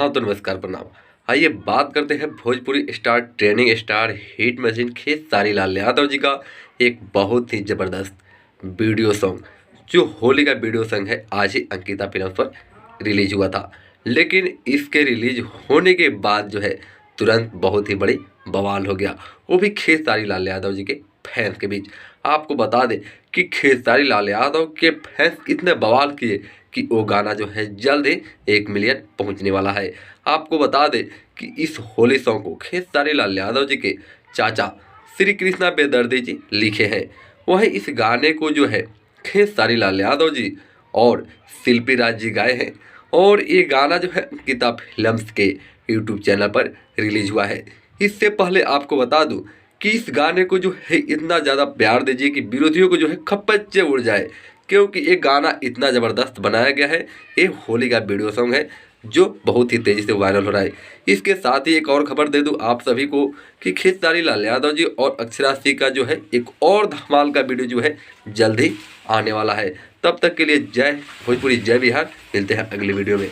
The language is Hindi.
हाँ तो नमस्कार प्रणाम। आइए बात करते हैं Bhojpuri star trending star hit machine Khesari Lal Yadav ji का एक बहुत ही ज़बरदस्त वीडियो सॉन्ग जो होली का वीडियो सॉन्ग है। आज ही अंकिता फिल्म पर रिलीज हुआ था, लेकिन इसके रिलीज होने के बाद जो है तुरंत बहुत ही बड़ी बवाल हो गया, वो भी खेसारी लाल यादव जी के फैंस के बीच। आपको बता दें कि खेसारी लाल यादव के फैंस इतने बवाल किए कि वो गाना जो है जल्द ही 1 मिलियन पहुंचने वाला है। आपको बता दें कि इस होली सॉन्ग को खेसारी लाल यादव जी के चाचा श्री कृष्णा बेदर्दी जी लिखे हैं। वहीं इस गाने को जो है खेसारी लाल यादव जी और शिल्पी राज जी गाए हैं, और ये गाना जो है अंकिता फिल्म्स के यूट्यूब चैनल पर रिलीज हुआ है। इससे पहले आपको बता दूं कि इस गाने को जो है इतना ज़्यादा प्यार दीजिए कि विरोधियों को जो है खप्पच्चे उड़ जाए, क्योंकि ये गाना इतना ज़बरदस्त बनाया गया है। ये होली का वीडियो सॉन्ग है जो बहुत ही तेज़ी से वायरल हो रहा है। इसके साथ ही एक और खबर दे दूं आप सभी को कि खेसारी लाल यादव जी और अक्षरा सिंह का जो है एक और धमाल का वीडियो जो है जल्द ही आने वाला है। तब तक के लिए जय भोजपुरी, जय बिहार। मिलते हैं अगली वीडियो में।